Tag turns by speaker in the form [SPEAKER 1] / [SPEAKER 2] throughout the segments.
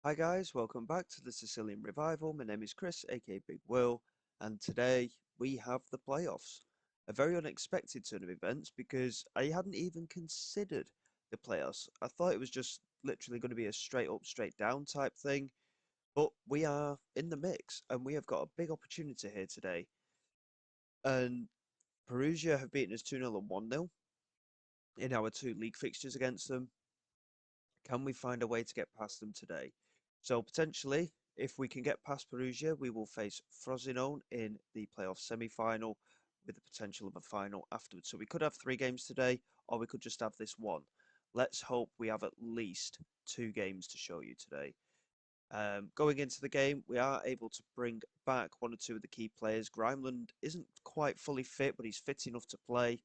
[SPEAKER 1] Hi guys, welcome back to the Sicilian Revival. My name is Chris, aka Big Will, and today we have the playoffs. A very unexpected turn of events because I hadn't even considered the playoffs. I thought it was just literally going to be a straight up, straight down type thing, but we are in the mix and we have got a big opportunity here today. And Perugia have beaten us 2-0 and 1-0 in our two league fixtures against them. Can we find a way to get past them today? So potentially, if we can get past Perugia, we will face Frosinone in the playoff semi-final with the potential of a final afterwards. So we could have three games today, or we could just have this one. Let's hope we have at least two games to show you today. Going into the game, we are able to bring back one or two of the key players. Grimeland isn't quite fully fit, but he's fit enough to play.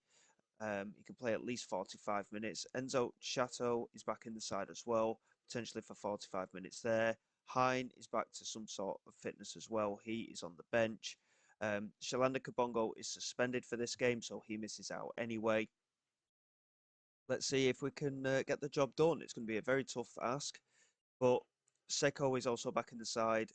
[SPEAKER 1] He can play at least 45 minutes. Enzo Chateau is back in the side as well, potentially for 45 minutes there. Hein is back to some sort of fitness as well. He is on the bench. Shalanda Kabongo is suspended for this game, so he misses out anyway. Let's see if we can get the job done. It's going to be a very tough ask, but Seko is also back in the side,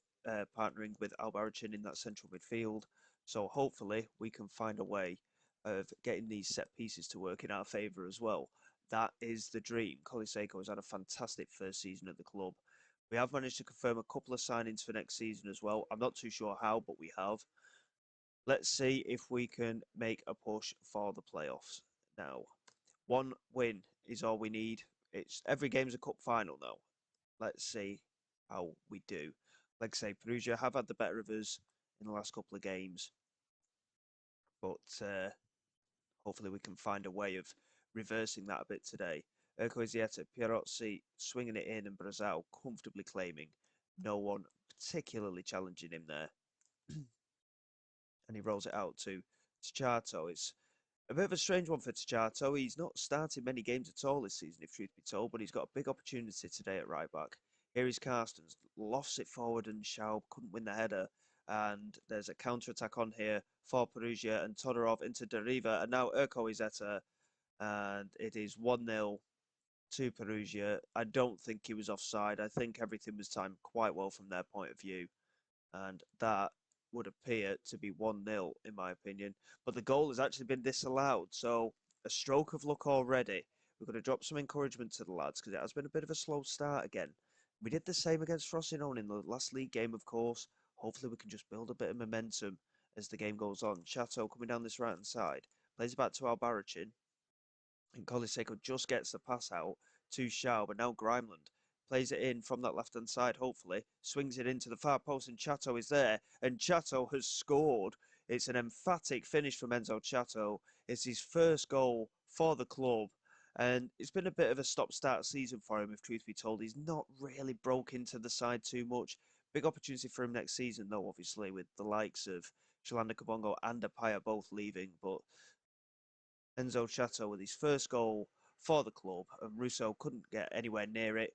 [SPEAKER 1] partnering with Albaricin in that central midfield. So hopefully we can find a way of getting these set pieces to work in our favour as well. That is the dream. Coliseko has had a fantastic first season at the club. We have managed to confirm a couple of signings for next season as well. I'm not too sure how, but we have. Let's see if we can make a push for the playoffs. Now, one win is all we need. It's every game's a cup final now. Let's see how we do. Like I say, Perugia have had the better of us in the last couple of games, but hopefully we can find a way of reversing that a bit today. Ercoisieta, Pierozzi swinging it in, and Brazil comfortably claiming. No one particularly challenging him there. And he rolls it out to Tchato. It's a bit of a strange one for Tchato. He's not started many games at all this season, if truth be told, but he's got a big opportunity today at right back. Here is Carstens, lofts it forward, and Schaub couldn't win the header. And there's a counter attack on here for Perugia, and Todorov into Deriva, and now Ercoizeta, and it is 1-0 to Perugia. I don't think he was offside. I think everything was timed quite well from their point of view, and that would appear to be 1-0 in my opinion. But the goal has actually been disallowed, so a stroke of luck already. We're going to drop some encouragement to the lads because it has been a bit of a slow start again. We did the same against Frosinone in the last league game, of course. Hopefully we can just build a bit of momentum as the game goes on. Chateau coming down this right-hand side. Plays it back to Albaricin. And Coliseko just gets the pass out to Shaw, but now Grimeland plays it in from that left-hand side, hopefully. Swings it into the far post, and Chateau is there. And Chateau has scored. It's an emphatic finish from Enzo Chateau. It's his first goal for the club. And it's been a bit of a stop-start season for him, if truth be told. He's not really broke into the side too much. Big opportunity for him next season, though, obviously, with the likes of Shalanda Kabongo and Apaya both leaving. But Enzo Chateau with his first goal for the club, and Russo couldn't get anywhere near it.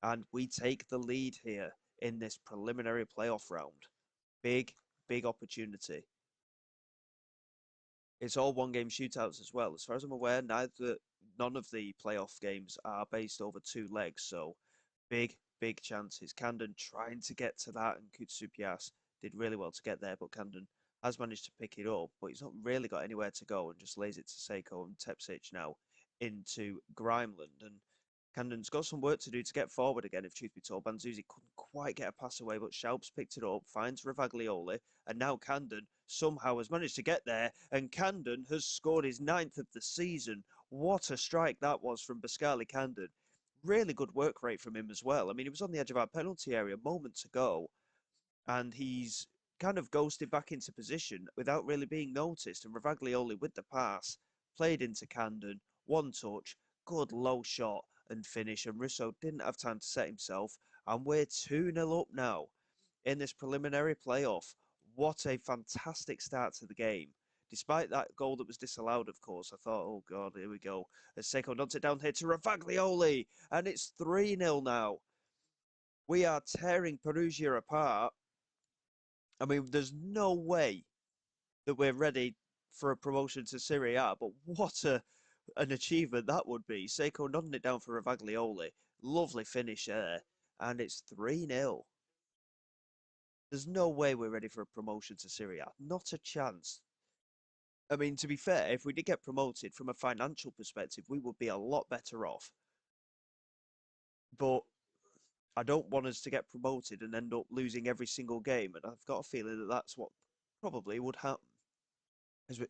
[SPEAKER 1] And we take the lead here in this preliminary playoff round. Big, big opportunity. It's all one-game shootouts as well. As far as I'm aware, none of the playoff games are based over two legs, so big, big chances. Camden trying to get to that, and Kutsupias did really well to get there, but Camden has managed to pick it up, but he's not really got anywhere to go and just lays it to Seiko and Tepsic now into Grimeland. And Camden's got some work to do to get forward again, if truth be told. Banzuzi couldn't quite get a pass away, but Schaub's picked it up, finds Ravaglioli, and now Camden somehow has managed to get there, and Camden has scored his ninth of the season. What a strike that was from Pascali Camden. Really good work rate from him as well. I mean, he was on the edge of our penalty area moments ago, and he's kind of ghosted back into position without really being noticed. And Ravaglioli with the pass, played into Camden, one touch, good low shot and finish. And Russo didn't have time to set himself. And we're 2-0 up now in this preliminary playoff. What a fantastic start to the game. Despite that goal that was disallowed, of course, I thought, oh God, here we go. As Seiko nods it down here to Ravaglioli, and it's 3-0 now. We are tearing Perugia apart. I mean, there's no way that we're ready for a promotion to Serie A, but what an achievement that would be. Seiko nodding it down for Ravaglioli. Lovely finish there. and it's 3-0. There's no way we're ready for a promotion to Serie A. Not a chance. I mean, to be fair, if we did get promoted from a financial perspective, we would be a lot better off. But I don't want us to get promoted and end up losing every single game, and I've got a feeling that that's what probably would happen.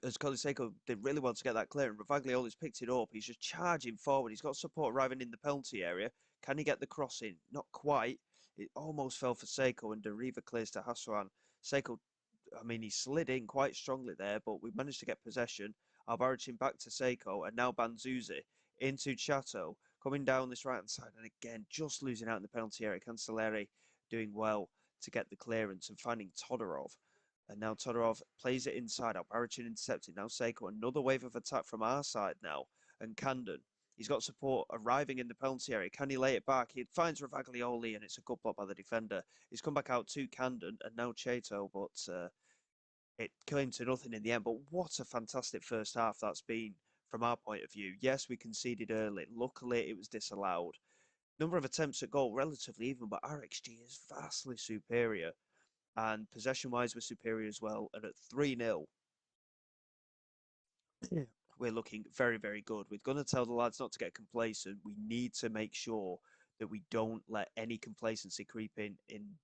[SPEAKER 1] As Coliseco did really well to get that clear, and Ravaglioli's picked it up. He's just charging forward. He's got support arriving in the penalty area. Can he get the cross in? Not quite. It almost fell for Seiko, and Deriva clears to Hassan. Seiko, I mean, he slid in quite strongly there, but we managed to get possession. Albarracin back to Seiko, and now Banzuzi into Chateau, coming down this right-hand side, and again, just losing out in the penalty area. Cancelleri doing well to get the clearance and finding Todorov. And now Todorov plays it inside. Albarracin intercepted. Now Seiko, another wave of attack from our side now. And Camden, he's got support arriving in the penalty area. Can he lay it back? He finds Ravaglioli, and it's a good block by the defender. He's come back out to Camden, and now Chato, but it came to nothing in the end. But what a fantastic first half that's been from our point of view. Yes, we conceded early. Luckily, it was disallowed. Number of attempts at goal, relatively even, but our XG is vastly superior. And possession-wise, we're superior as well. And at 3-0, we're looking very, very good. We're going to tell the lads not to get complacent. We need to make sure that we don't let any complacency creep in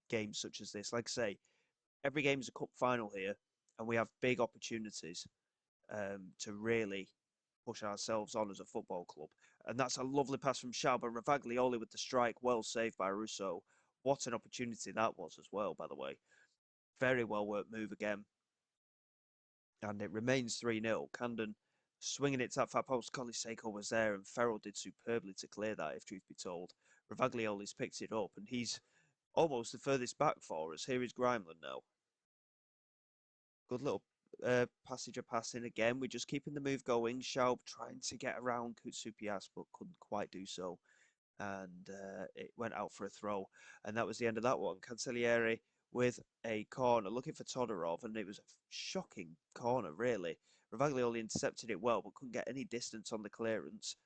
[SPEAKER 1] games such as this. Like I say, every game is a cup final here, and we have big opportunities to really push ourselves on as a football club. And that's a lovely pass from Schaub, and Ravaglioli with the strike, well saved by Russo. What an opportunity that was as well, by the way. Very well worked move again. And it remains 3-0. Camden swinging it to that far post. Coliseco was there, and Ferrell did superbly to clear that, if truth be told. Ravaglioli's picked it up, and he's almost the furthest back for us. Here is Grimeland now. Good little passage of passing again. We're just keeping the move going. Schaub trying to get around Kutsupias, but couldn't quite do so. And it went out for a throw. And that was the end of that one. Cancellieri with a corner, looking for Todorov, and it was a shocking corner, really. Ravaglioli intercepted it well, but couldn't get any distance on the clearance.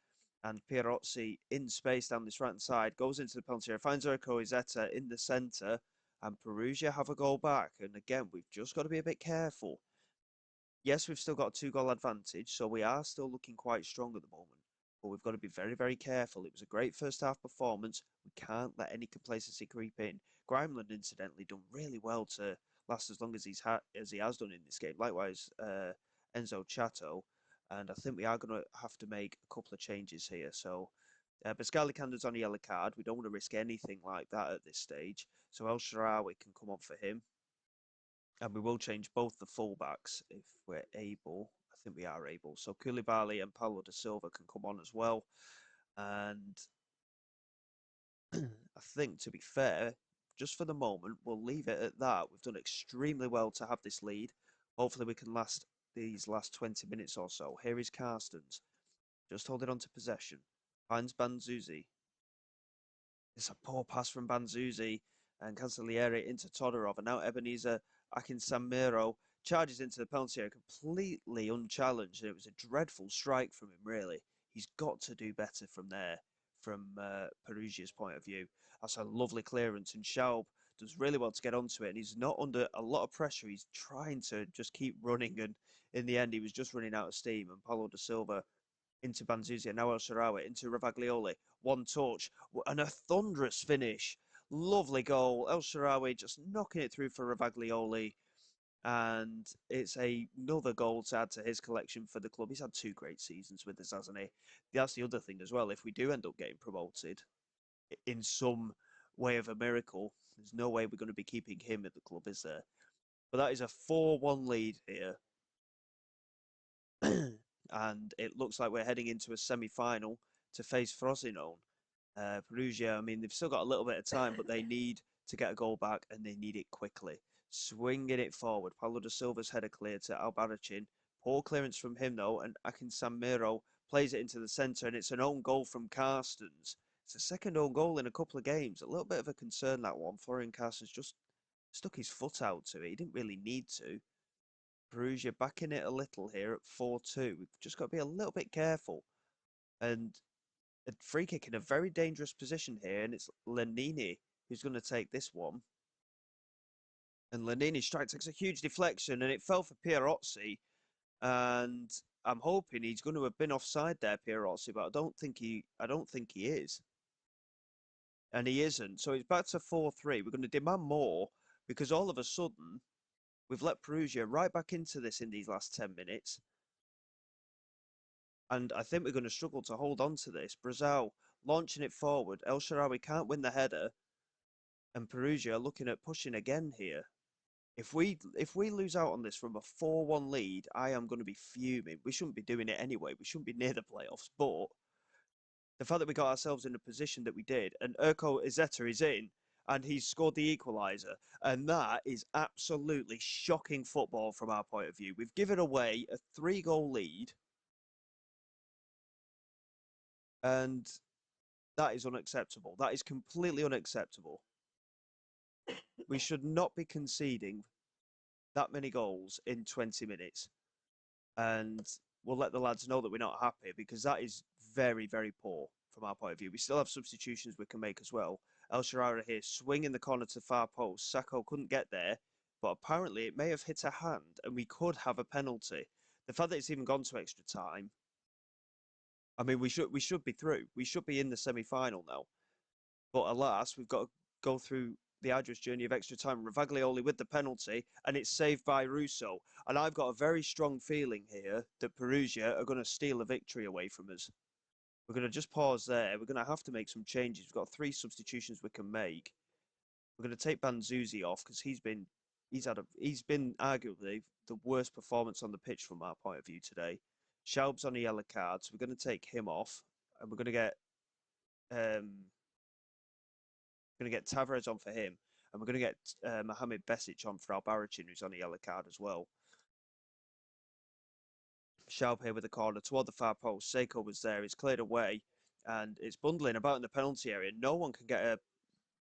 [SPEAKER 1] And Pierozzi in space down this right-hand side, goes into the penalty area, finds Urko Izetta in the centre, and Perugia have a goal back. And again, we've just got to be a bit careful. Yes, we've still got a 2-goal advantage, so we are still looking quite strong at the moment. But we've got to be very, very careful. It was a great first half performance. We can't let any complacency creep in. Grimeland, incidentally, done really well to last as long as he has done in this game. Likewise, Enzo Chato. And I think we are going to have to make a couple of changes here. So, Pascal Canda's on a yellow card. We don't want to risk anything like that at this stage. So El Shaarawy can come on for him. And we will change both the fullbacks if we're able. I think we are able. So Koulibaly and Paulo da Silva can come on as well. And I think, to be fair, just for the moment, we'll leave it at that. We've done extremely well to have this lead. Hopefully we can last these last 20 minutes or so. Here is Carstens, just holding on to possession. Finds Banzuzi. It's a poor pass from Banzuzi and Cancellieri into Todorov. And now Ebenezer Akinsamiro charges into the penalty area completely unchallenged. And it was a dreadful strike from him, really. He's got to do better from there, from Perugia's point of view. That's a lovely clearance. And Schaub does really well to get onto it. And he's not under a lot of pressure. He's trying to just keep running. And in the end, he was just running out of steam. And Paulo da Silva into Banzuzi, and now El Shaarawy into Ravaglioli. One touch and a thunderous finish. Lovely goal. El Shaarawy just knocking it through for Ravaglioli. And it's another goal to add to his collection for the club. He's had 2 great seasons with us, hasn't he? That's the other thing as well. If we do end up getting promoted in some way of a miracle, there's no way we're going to be keeping him at the club, is there? But that is a 4-1 lead here. And it looks like we're heading into a semi-final to face Frosinone. Perugia, I mean, they've still got a little bit of time, but they need to get a goal back, and they need it quickly. Swinging it forward. Paulo da Silva's header clear to Albarracin. Poor clearance from him, though, and Akinsamiro plays it into the centre, and it's an own goal from Carstens. It's a second own goal in a couple of games. A little bit of a concern, that one. Florian Carstens just stuck his foot out to it. He didn't really need to. Perugia backing it a little here at 4-2. We've just got to be a little bit careful. And a free kick in a very dangerous position here, and it's Lenini who's going to take this one. And Lanini's strike takes a huge deflection, and it fell for Pierozzi. And I'm hoping he's going to have been offside there, Pierozzi, but I don't think he is. And he isn't. So it's back to 4-3. We're going to demand more because all of a sudden we've let Perugia right back into this in these last 10 minutes. And I think we're going to struggle to hold on to this. Brazil launching it forward. El Shaarawy can't win the header. And Perugia are looking at pushing again here. If we lose out on this from a 4-1 lead, I am going to be fuming. We shouldn't be doing it anyway. We shouldn't be near the playoffs. But the fact that we got ourselves in the position that we did, and Urko Izeta is in, and he's scored the equaliser, and that is absolutely shocking football from our point of view. We've given away a 3-goal lead, and that is unacceptable. That is completely unacceptable. We should not be conceding that many goals in 20 minutes. And we'll let the lads know that we're not happy because that is very, very poor from our point of view. We still have substitutions we can make as well. El Shaarawy here swinging the corner to far post. Sacco couldn't get there, but apparently it may have hit a hand and we could have a penalty. The fact that it's even gone to extra time, I mean, we should be through. We should be in the semi-final now. But alas, we've got to go through the arduous journey of extra time. Ravaglioli with the penalty, and it's saved by Russo. And I've got a very strong feeling here that Perugia are going to steal a victory away from us. We're going to just pause there. We're going to have to make some changes. We've got 3 substitutions we can make. We're going to take Banzuzi off because he's been arguably the worst performance on the pitch from our point of view today. Schaub's on a yellow card, so we're going to take him off, and we're going to get Tavares on for him, and we're going to get Mohamed Besic on for Albarracin, who's on a yellow card as well. Schaub here with the corner toward the far post. Seiko was there. It's cleared away, and it's bundling about in the penalty area. No one can get a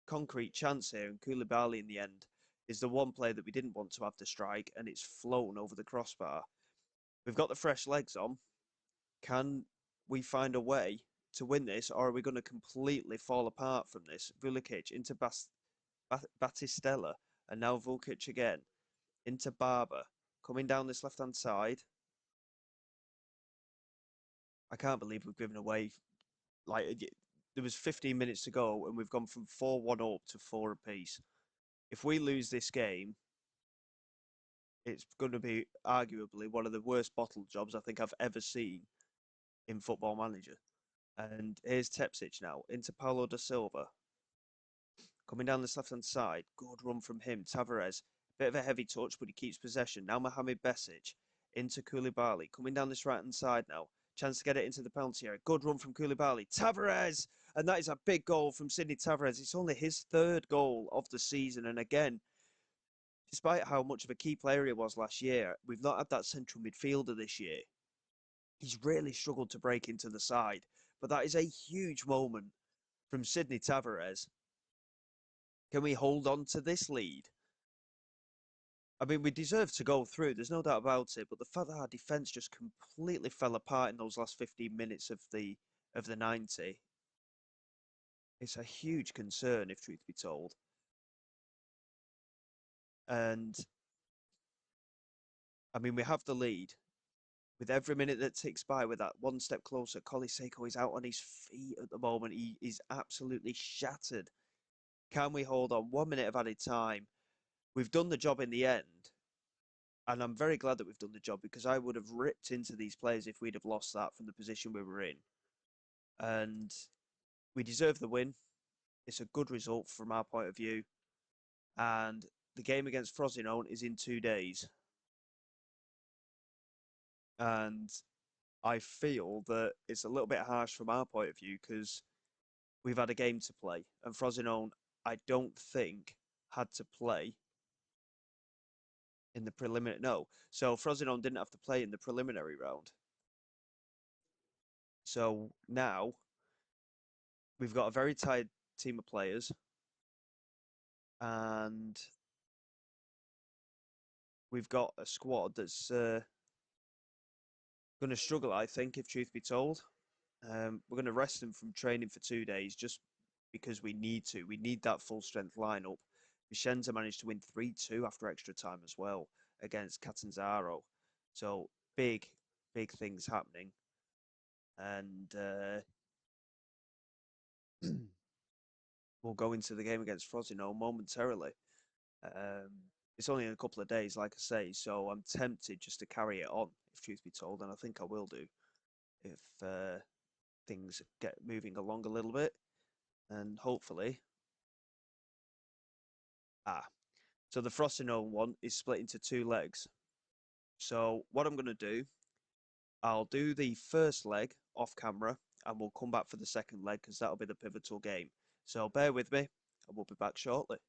[SPEAKER 1] concrete chance here, and Koulibaly in the end is the one player that we didn't want to have the strike, and it's flown over the crossbar. We've got the fresh legs on. Can we find a way to win this, or are we going to completely fall apart from this? Vulikic into Battistella, and now Vukic again into Barber, coming down this left-hand side. I can't believe we've given away, there was 15 minutes to go, and we've gone from 4-1 up to 4 apiece. If we lose this game, it's going to be arguably one of the worst bottle jobs I think I've ever seen in Football Manager. And here's Tepsic now into Paulo da Silva. Coming down this left-hand side. Good run from him. Tavares. Bit of a heavy touch, but he keeps possession. Now Mohamed Besic into Koulibaly. Coming down this right-hand side now. Chance to get it into the penalty area. Good run from Koulibaly. Tavares! And that is a big goal from Sidney Tavares. It's only his 3rd goal of the season. And again, despite how much of a key player he was last year, we've not had that central midfielder this year. He's really struggled to break into the side. But that is a huge moment from Sidney Tavares. Can we hold on to this lead? I mean, we deserve to go through. There's no doubt about it. But the fact that our defence just completely fell apart in those last 15 minutes of the 90, it's a huge concern, if truth be told. And I mean, we have the lead. With every minute that ticks by, with that one step closer, Coliseko is out on his feet at the moment. He is absolutely shattered. Can we hold on? 1 minute of added time. We've done the job in the end. And I'm very glad that we've done the job because I would have ripped into these players if we'd have lost that from the position we were in. And we deserve the win. It's a good result from our point of view. And the game against Frosinone is in 2 days. And I feel that it's a little bit harsh from our point of view because we've had a game to play. And Frosinone, I don't think, had to play in the preliminary. No. So Frosinone didn't have to play in the preliminary round. So now we've got a very tired team of players. And we've got a squad that's going to struggle, I think, if truth be told. We're going to rest them from training for 2 days just because we need to. We need that full strength lineup. Vicenza managed to win 3-2 after extra time as well against Catanzaro. So big, big things happening. And we'll go into the game against Frosinone momentarily. Um, it's only in a couple of days, like I say, so I'm tempted just to carry it on, if truth be told, and I think I will do if things get moving along a little bit, and hopefully. So the Frosinone one is split into two legs. So what I'm going to do, I'll do the first leg off camera, and we'll come back for the second leg because that'll be the pivotal game. So bear with me, and we'll be back shortly.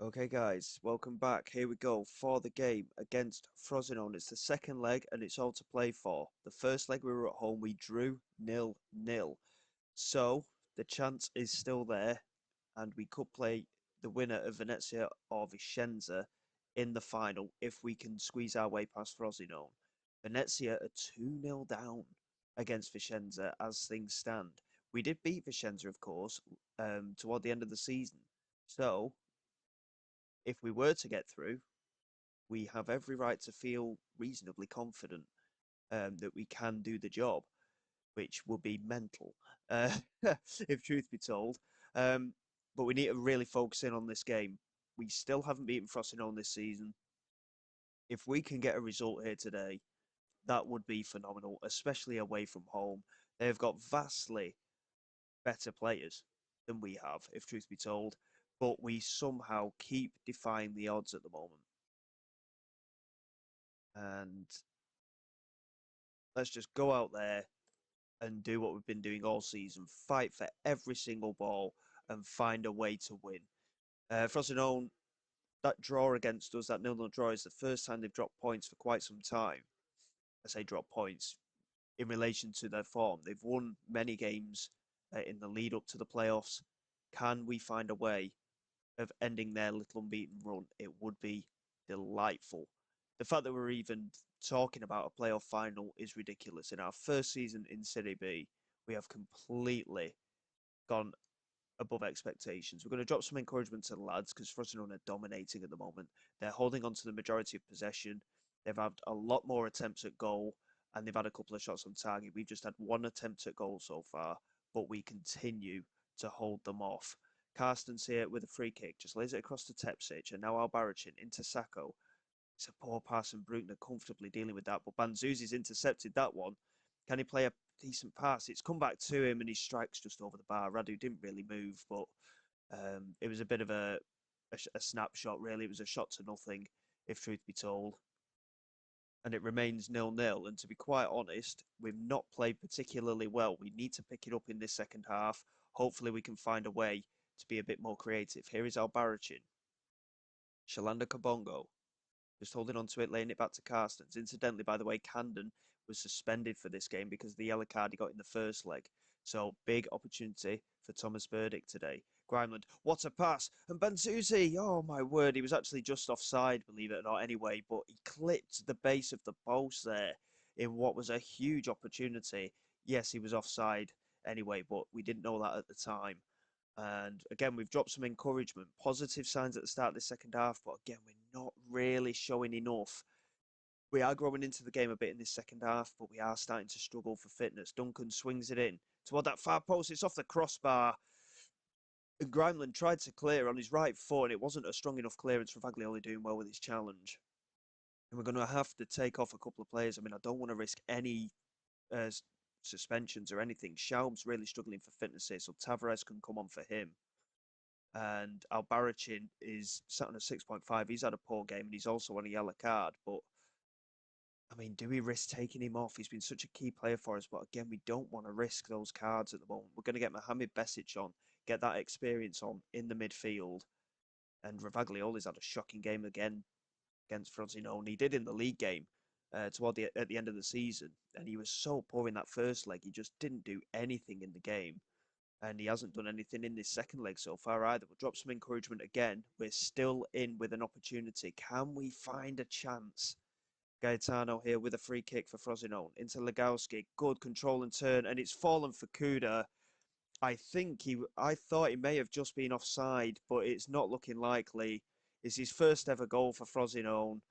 [SPEAKER 1] Okay, guys, welcome back. Here we go for the game against Frosinone. It's the second leg, and it's all to play for. The first leg we were at home, we drew 0-0. So the chance is still there, and we could play the winner of Venezia or Vicenza in the final if we can squeeze our way past Frosinone. Venezia are 2-0 down against Vicenza as things stand. We did beat Vicenza, of course, toward the end of the season. So if we were to get through, we have every right to feel reasonably confident that we can do the job, which would be mental, uh, if truth be told. But we need to really focus in on this game. We still haven't beaten Frosinone this season. If we can get a result here today, that would be phenomenal, especially away from home. They've got vastly better players than we have, if truth be told. But we somehow keep defying the odds at the moment. And let's just go out there and do what we've been doing all season, fight for every single ball and find a way to win. Frosinone, that draw against us, that 0-0 draw, is the first time they've dropped points for quite some time. I say drop points in relation to their form. They've won many games in the lead up to the playoffs. Can we find a way of ending their little unbeaten run? It would be delightful. The fact that we're even talking about a playoff final is ridiculous. In our first season in Serie B, we have completely gone above expectations. We're going to drop some encouragement to the lads because Frosinone are dominating at the moment. They're holding on to the majority of possession. They've had a lot more attempts at goal and they've had a couple of shots on target. We've just had one attempt at goal so far, but we continue to hold them off. Carsten's here with a free kick, just lays it across to Tepsic, and now Albaricin into Sacco. It's a poor pass and Bruckner comfortably dealing with that, but Banzuzi's intercepted that one. Can he play a decent pass? It's come back to him and he strikes just over the bar. Radu didn't really move, but it was a bit of a snapshot, really. It was a shot to nothing, if truth be told. And it remains 0-0. And to be quite honest, we've not played particularly well. We need to pick it up in this second half. Hopefully we can find a way to be a bit more creative. Here is Albaricin. Shalanda Kabongo. Just holding on to it, laying it back to Carstens. Incidentally, by the way, Camden was suspended for this game because of the yellow card he got in the first leg. So, big opportunity for Thomas Burdick today. Grimeland, what a pass! And Banzuzi, oh my word, he was actually just offside, believe it or not, anyway, but he clipped the base of the post there in what was a huge opportunity. Yes, he was offside anyway, but we didn't know that at the time. And again, we've dropped some encouragement, positive signs at the start of the second half, but again, we're not really showing enough. We are growing into the game a bit in this second half, but we are starting to struggle for fitness. Duncan swings it in toward that far post. It's off the crossbar. And Grimeland tried to clear on his right foot, and it wasn't a strong enough clearance for Faglioli doing well with his challenge. And we're going to have to take off a couple of players. I mean, I don't want to risk any uh, suspensions or anything. Schaub's really struggling for fitness here, so Tavares can come on for him. And Albaricin is sat on a 6.5. He's had a poor game and he's also on a yellow card. But, I mean, do we risk taking him off? He's been such a key player for us. But again, we don't want to risk those cards at the moment. We're going to get Mohamed Besic on, get that experience on in the midfield. And Ravaglioli's had a shocking game again against Frosinone. He did in the league game at the end of the season. And he was so poor in that first leg. He just didn't do anything in the game. And he hasn't done anything in this second leg so far either. We'll drop some encouragement again. We're still in with an opportunity. Can we find a chance Gaetano here with a free kick for Frosinone into Legowski. Good control and turn, and it's fallen for Kuda. I thought he may have just been offside, but it's not looking likely. It's his first ever goal for Frosinone,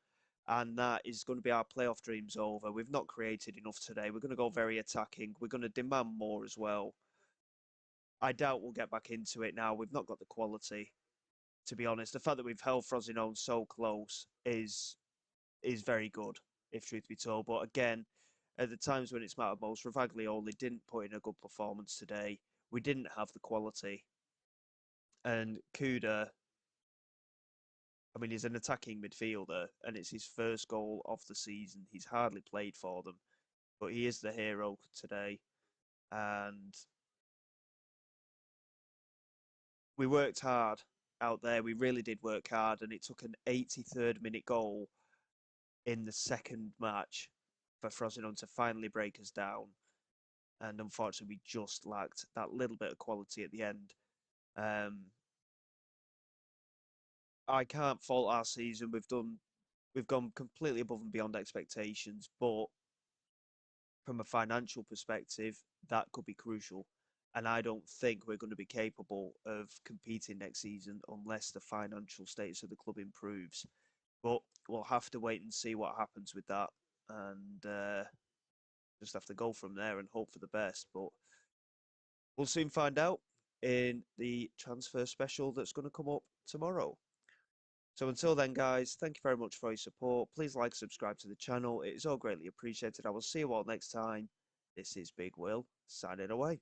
[SPEAKER 1] and that is going to be our playoff dreams over. We've not created enough today. We're going to go very attacking. We're going to demand more as well. I doubt we'll get back into it now. We've not got the quality, to be honest. The fact that we've held Frosinone so close is very good, if truth be told. But again, at the times when it's mattered most, Ravaglioli didn't put in a good performance today. We didn't have the quality. And Kuda, I mean, he's an attacking midfielder, and it's his first goal of the season. He's hardly played for them, but he is the hero today. And we worked hard out there. We really did work hard, and it took an 83rd minute goal in the second match for Frosinone to finally break us down. And unfortunately, we just lacked that little bit of quality at the end. Um, I can't fault our season. We've gone completely above and beyond expectations, but from a financial perspective, that could be crucial. And I don't think we're going to be capable of competing next season unless the financial status of the club improves. But we'll have to wait and see what happens with that, and just have to go from there and hope for the best. But we'll soon find out in the transfer special that's going to come up tomorrow. So until then, guys, thank you very much for your support. Please like, subscribe to the channel. It is all greatly appreciated. I will see you all next time. This is Big Will, signing away.